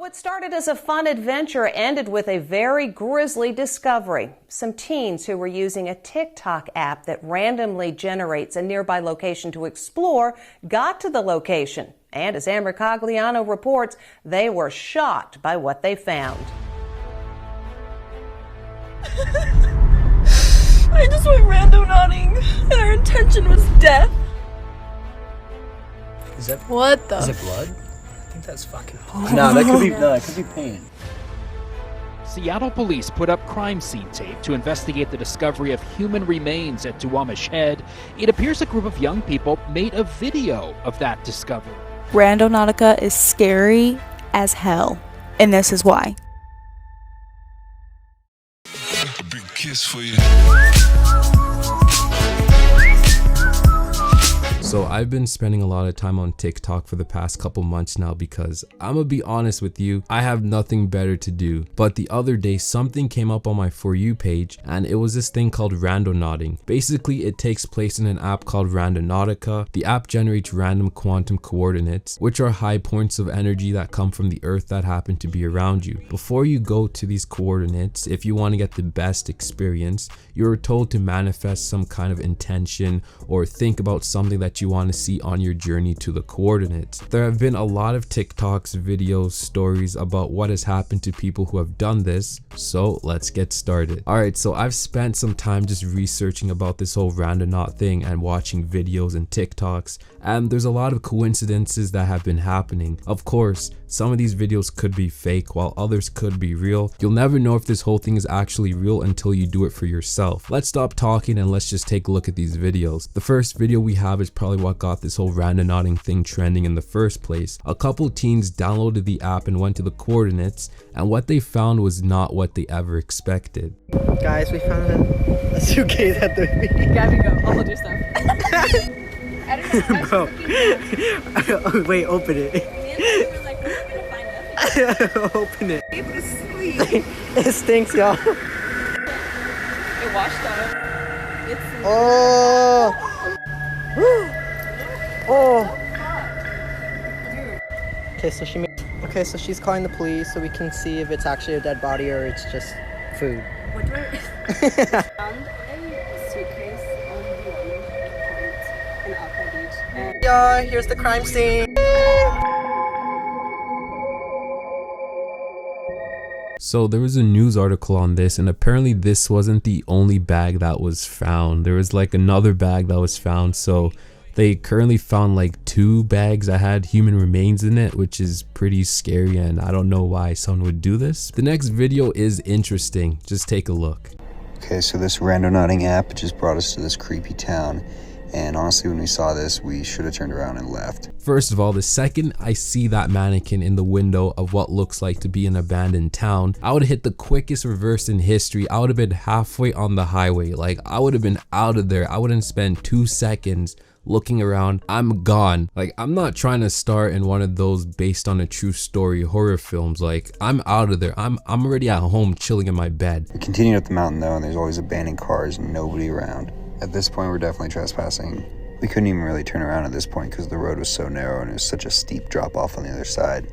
What started as a fun adventure ended with a very grisly discovery. Some teens who were using a TikTok app that randomly generates a nearby location to explore got to the location. And as Amber Cogliano reports, they were shocked by what they found. I just went randonauting, and our intention was death. Is that what the? Is it blood? I think that's fucking. No, that could be pain. Seattle police put up crime scene tape to investigate the discovery of human remains at Duwamish Head. It appears a group of young people made a video of that discovery. Randonautica is scary as hell, and this is why. A big kiss for you. So I've been spending a lot of time on TikTok for the past couple months now because I'm gonna be honest with you, I have nothing better to do. But the other day something came up on my For You page and it was this thing called randonauting. Basically it takes place in an app called Randonautica. The app generates random quantum coordinates, which are high points of energy that come from the earth that happen to be around you. Before you go to these coordinates, if you want to get the best experience, you're told to manifest some kind of intention or think about something that you want to see on your journey to the coordinates. There have been a lot of TikToks, videos, stories about what has happened to people who have done this, so let's get started. Alright, so I've spent some time just researching about this whole randonaut thing and watching videos and TikToks, and there's a lot of coincidences that have been happening. Of course, some of these videos could be fake while others could be real. You'll never know if this whole thing is actually real until you do it for yourself. Let's stop talking and let's just take a look at these videos. The first video we have is probably what got this whole randonauting thing trending in the first place. A couple teens downloaded the app and went to the coordinates, and what they found was not what they ever expected. Guys, we found a suitcase at the beach. Gabby, go. I'll hold your stuff. I don't know. Bro. Wait, open it. Me and we were like, we're gonna find nothing. Open it. Able to sleep. It stinks, y'all. It washed up. It's Oh. Oh. Okay, so she's calling the police so we can see if it's actually a dead body or it's just food. What do I found a suitcase on the point in Alpine Beach. And Yeah, here's the crime scene. So there was a news article on this, and apparently this wasn't the only bag that was found. There was like another bag that was found, so they currently found like 2 bags that had human remains in it, which is pretty scary, and I don't know why someone would do this. The next video is interesting. Just take a look. Okay, so this randonauting app just brought us to this creepy town, and honestly when we saw this we should have turned around and left. First of all, the second I see that mannequin in the window of what looks like to be an abandoned town, I would have hit the quickest reverse in history. I would have been halfway on the highway. Like, I would have been out of there. I wouldn't spend 2 seconds looking around. I'm gone. Like, I'm not trying to star in one of those based on a true story horror films. Like, I'm out of there. I'm already at home chilling in my bed. We continued up the mountain though, and there's always abandoned cars and nobody around. At this point we're definitely trespassing. We couldn't even really turn around at this point because the road was so narrow and it was such a steep drop off on the other side.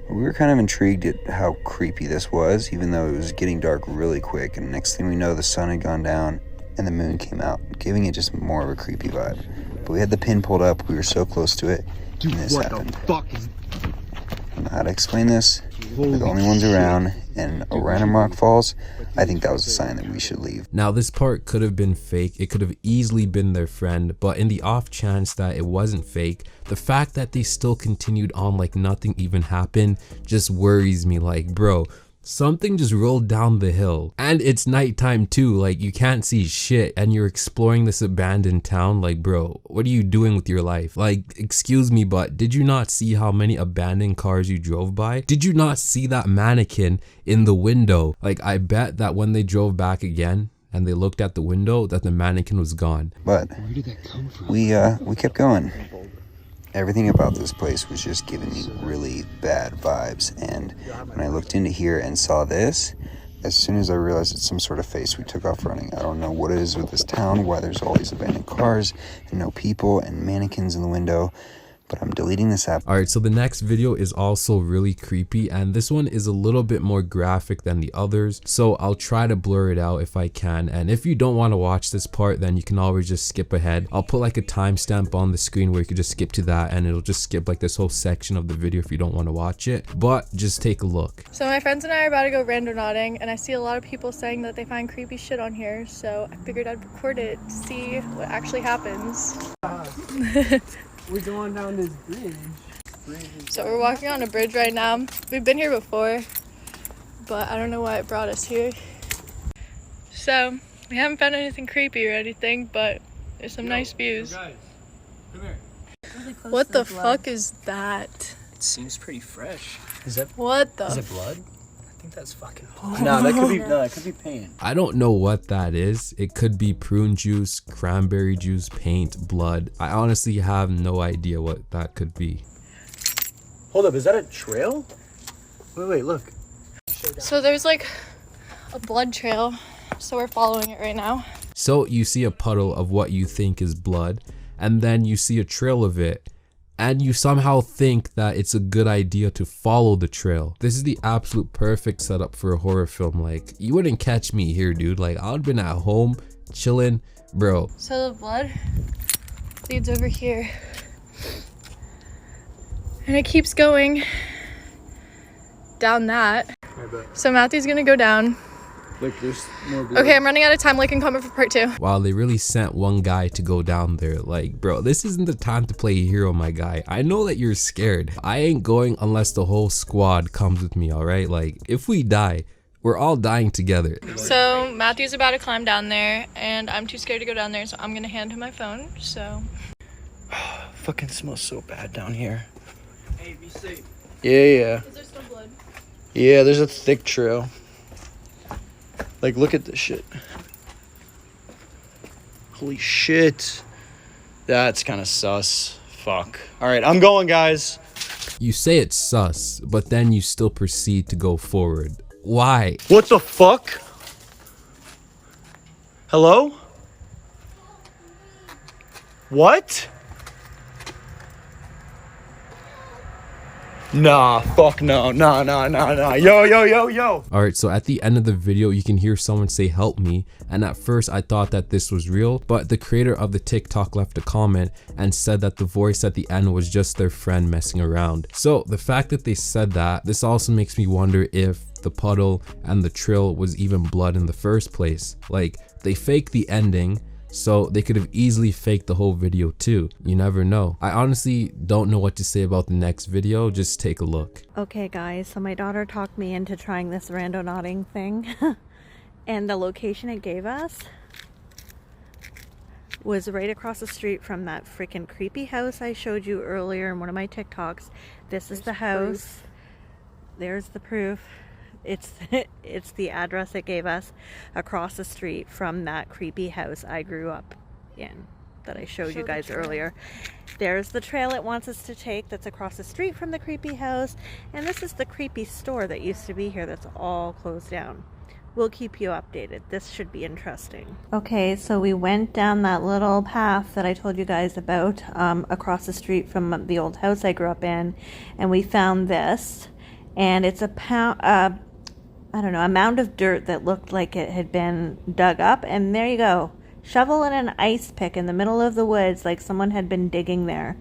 We were kind of intrigued at how creepy this was, even though it was getting dark really quick, and next thing we know the sun had gone down and the moon came out, giving it just more of a creepy vibe. But we had the pin pulled up, we were so close to it, and this happened. The fuck is... I don't know how to explain this. We're the only ones around, and a random rock falls. I think that was a sign that we should leave. Now, this part could have been fake. It could have easily been their friend, but in the off chance that it wasn't fake, the fact that they still continued on like nothing even happened just worries me. Like, bro, something just rolled down the hill, and it's nighttime too. Like, you can't see shit, and you're exploring this abandoned town. Like, bro, what are you doing with your life? Like, excuse me, but did you not see how many abandoned cars you drove by? Did you not see that mannequin in the window? Like, I bet that when they drove back again and they looked at the window, that the mannequin was gone. But Where did that come from? we kept going. Everything about this place was just giving me really bad vibes, and when I looked into here and saw this, as soon as I realized it's some sort of face, we took off running. I don't know what it is with this town, why there's all these abandoned cars and no people and mannequins in the window, but I'm deleting this app. Alright, so the next video is also really creepy, and this one is a little bit more graphic than the others, so I'll try to blur it out if I can. And if you don't want to watch this part, then you can always just skip ahead. I'll put like a timestamp on the screen where you can just skip to that, and it'll just skip like this whole section of the video if you don't want to watch it. But just take a look. So my friends and I are about to go randonauting, and I see a lot of people saying that they find creepy shit on here, so I figured I'd record it to see what actually happens. We're going down this bridge. So we're walking on a bridge right now. We've been here before, but I don't know why it brought us here. So we haven't found anything creepy or anything, but there's some nice views. Guys, come here. What the fuck is that? It seems pretty fresh. What the? Is it blood? I think that's fucking blood. No, that could be paint. I don't know what that is. It could be prune juice, cranberry juice, paint, blood. I honestly have no idea what that could be. Hold up, is that a trail? Wait, look. So there's like a blood trail, so we're following it right now. So you see a puddle of what you think is blood, and then you see a trail of it, and you somehow think that it's a good idea to follow the trail. This is the absolute perfect setup for a horror film. Like, you wouldn't catch me here, dude. Like, I would've been at home chilling, bro. So the blood leads over here, and it keeps going down that. So Matthew's gonna go down. Look, there's more blood. Okay, I'm running out of time. Like and comment for part 2. Wow, they really sent one guy to go down there. Like, bro, this isn't the time to play a hero, my guy. I know that you're scared. I ain't going unless the whole squad comes with me, alright? Like, if we die, we're all dying together. So Matthew's about to climb down there, and I'm too scared to go down there, so I'm gonna hand him my phone. So Fucking smells so bad down here. Hey, be safe. Yeah. is there still blood? Yeah, there's a thick trail. Like, look at this shit. Holy shit. That's kind of sus. Fuck. All right, I'm going, guys. You say it's sus, but then you still proceed to go forward. Why? What the fuck? Hello? What? Nah, fuck no. Nah. Yo. Alright, so at the end of the video, you can hear someone say help me, and at first I thought that this was real, but the creator of the TikTok left a comment and said that the voice at the end was just their friend messing around. So the fact that they said that, this also makes me wonder if the puddle and the trail was even blood in the first place. Like, they faked the ending, so they could have easily faked the whole video too. You never know. I honestly don't know what to say about the next video. Just take a look. Okay guys, so my daughter talked me into trying this randonauting thing and the location it gave us was right across the street from that freaking creepy house I showed you earlier in one of my TikToks. This is the house. There's the proof. It's the address it gave us across the street from that creepy house I grew up in that I showed you guys earlier. There's the trail it wants us to take that's across the street from the creepy house, and this is the creepy store that used to be here that's all closed down. We'll keep you updated. This should be interesting. Okay, so we went down that little path that I told you guys about across the street from the old house I grew up in, and we found this, and it's a mound of dirt that looked like it had been dug up, and there you go. Shovel and an ice pick in the middle of the woods, like someone had been digging there.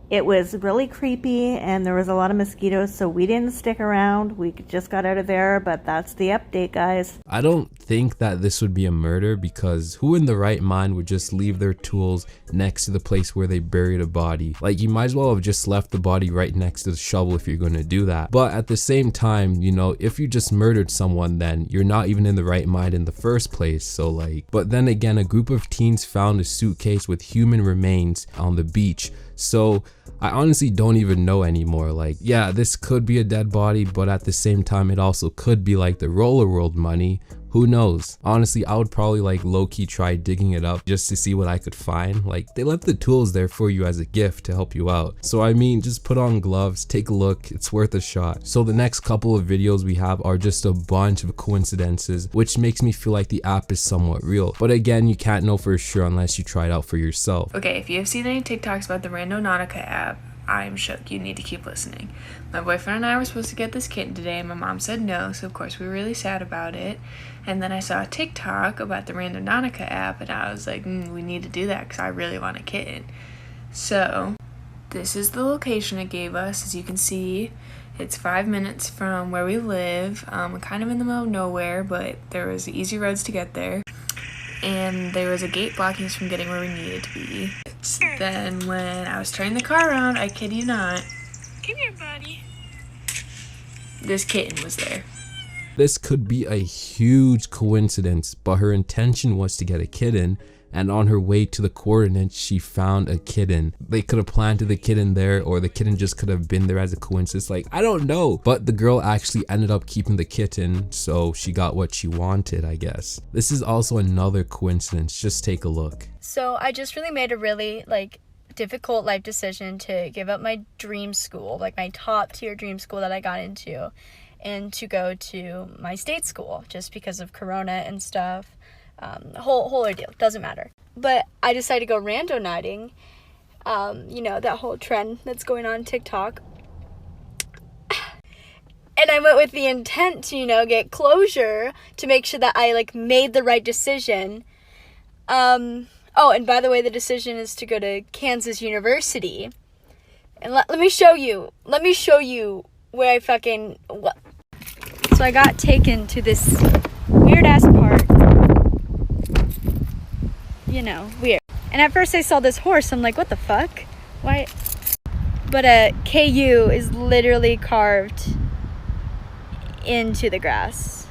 It was really creepy, and there was a lot of mosquitoes, so we didn't stick around. We just got out of there, but that's the update, guys. I don't think that this would be a murder, because who in the right mind would just leave their tools next to the place where they buried a body? Like, you might as well have just left the body right next to the shovel if you're going to do that. But at the same time, you know, if you just murdered someone, then you're not even in the right mind in the first place. So like, but then again, a group of teens found a suitcase with human remains on the beach. So I honestly don't even know anymore. Like, yeah, this could be a dead body, but at the same time, it also could be like the Roller World money. Who knows? Honestly, I would probably like low-key try digging it up just to see what I could find. Like, they left the tools there for you as a gift to help you out. So I mean, just put on gloves, take a look, it's worth a shot. So the next couple of videos we have are just a bunch of coincidences, which makes me feel like the app is somewhat real. But again, you can't know for sure unless you try it out for yourself. Okay, if you have seen any TikToks about the Randonautica app, I'm shook. You need to keep listening. My boyfriend and I were supposed to get this kitten today, and my mom said no, so of course we were really sad about it. And then I saw a TikTok about the Randonautica app, and I was like, we need to do that because I really want a kitten. So this is the location it gave us. As you can see, it's 5 minutes from where we live. We're kind of in the middle of nowhere, but there was easy roads to get there. And there was a gate blocking us from getting where we needed to be. Then when I was turning the car around, I kid you not, come here, buddy, this kitten was there. This could be a huge coincidence, but her intention was to get a kitten, and on her way to the coordinates, she found a kitten. They could have planted the kitten there, or the kitten just could have been there as a coincidence. Like, I don't know. But the girl actually ended up keeping the kitten, so she got what she wanted, I guess. This is also another coincidence. Just take a look. So I just really made a really difficult life decision to give up my dream school, like my top tier dream school that I got into, and to go to my state school just because of Corona and stuff. The whole ordeal, doesn't matter. But I decided to go randonauting, you know, that whole trend that's going on TikTok. And I went with the intent to, you know, get closure, to make sure that I made the right decision. Oh, and by the way, the decision is to go to Kansas University. And let me show you where I fucking... So I got taken to this weird-ass park. You know, weird. And at first I saw this horse. I'm like, what the fuck? Why? But a KU is literally carved into the grass.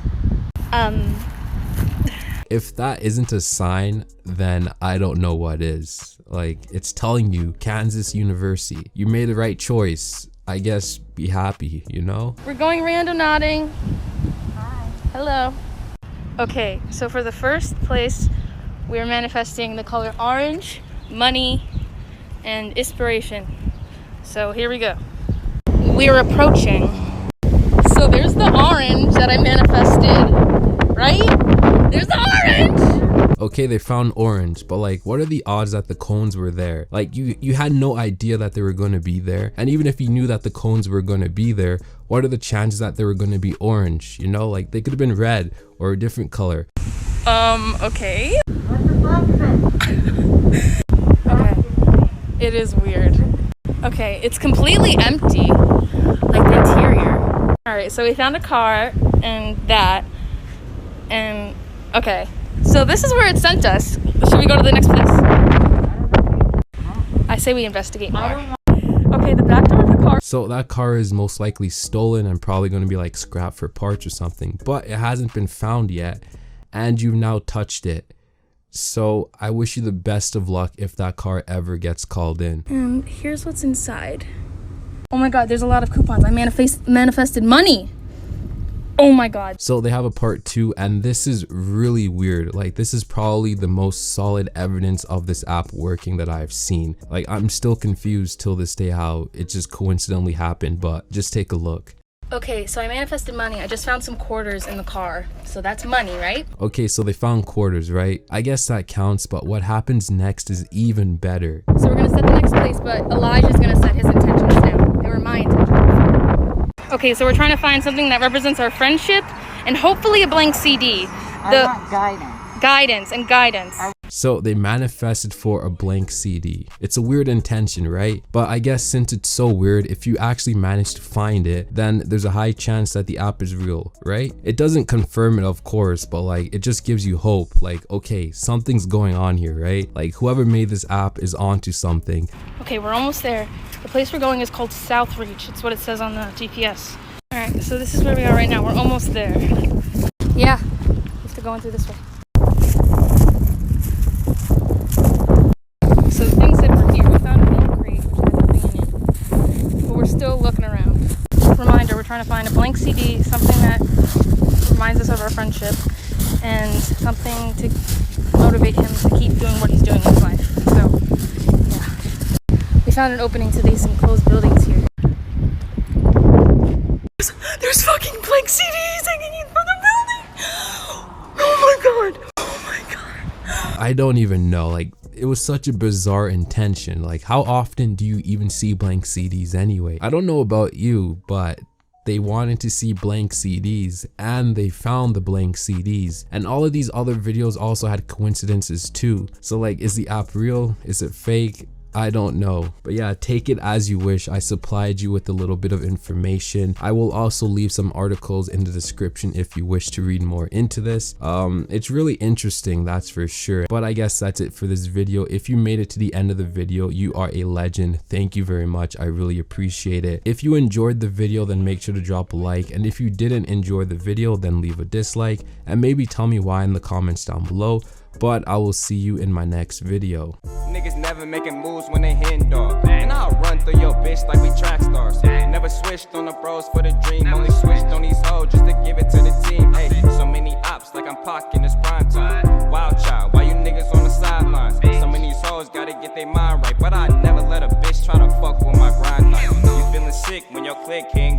If that isn't a sign, then I don't know what is. Like, it's telling you Kansas University. You made the right choice. I guess be happy, you know? We're going randonauting. Hi. Hello. Okay, so for the first place, we're manifesting the color orange, money, and inspiration. So here we go. We're approaching. So there's the orange that I manifested, right? There's the orange! Okay, they found orange, but like, what are the odds that the cones were there? Like, you had no idea that they were going to be there. And even if you knew that the cones were going to be there, what are the chances that they were going to be orange? You know, like, they could have been red or a different color. Okay. Okay. It is weird. Okay, it's completely empty, like the interior. All right, so we found a car and that, and okay. So this is where it sent us. Should we go to the next place? I say we investigate more. Okay, the back door of the car. So that car is most likely stolen and probably going to be like scrapped for parts or something, but it hasn't been found yet, and you've now touched it. So I wish you the best of luck if that car ever gets called in. And here's what's inside. Oh my god, there's a lot of coupons. I manifested money. Oh my god. So they have a part 2, and this is really weird. Like, this is probably the most solid evidence of this app working that I've seen. Like, I'm still confused till this day how it just coincidentally happened, but just take a look. Okay, so I manifested money. I just found some quarters in the car. So that's money, right? Okay, so they found quarters, right? I guess that counts, but what happens next is even better. So we're gonna set the next place, but Elijah's gonna set his intentions now. They were my intentions. Okay, so we're trying to find something that represents our friendship and hopefully a blank CD. I want guidance. Guidance. So they manifested for a blank CD. It's a weird intention, right? But I guess since it's so weird, if you actually manage to find it, then there's a high chance that the app is real, right? It doesn't confirm it, of course, but like, it just gives you hope. Like, okay, something's going on here, right? Like, whoever made this app is onto something. Okay, we're almost there. The place we're going is called Southreach. It's what it says on the GPS. All right, so this is where we are right now. We're almost there. Yeah, we have to go in through this way. So the thing said we're here. We found a milk crate which had nothing in it, but we're still looking around. Reminder, we're trying to find a blank CD, something that reminds us of our friendship, and something to motivate him to keep doing what he's doing in his life. So, yeah. We found an opening to these enclosed buildings here. There's fucking blank CDs hanging in front of the building! Oh my god! Oh my god! I don't even know, like, it was such a bizarre intention. Like, how often do you even see blank CDs anyway? I don't know about you, but they wanted to see blank CDs and they found the blank CDs. And all of these other videos also had coincidences too. So like, is the app real? Is it fake? I don't know. But yeah, take it as you wish. I supplied you with a little bit of information. I will also leave some articles in the description if you wish to read more into this. It's really interesting, that's for sure. But I guess that's it for this video. If you made it to the end of the video, you are a legend. Thank you very much. I really appreciate it. If you enjoyed the video, then make sure to drop a like. And if you didn't enjoy the video, then leave a dislike. And maybe tell me why in the comments down below. But I will see you in my next video. Niggas never making moves when they hitting dog. And I'll run through your bitch like we track stars. Never switched on the bros for the dream. Only switched on these hoes just to give it to the team. Hey, so many ops like I'm Pac in this prime time. Wild child, why you niggas on the sidelines? Some of these hoes gotta get their mind right. But I never let a bitch try to fuck with my grind. You feeling sick when your click hitting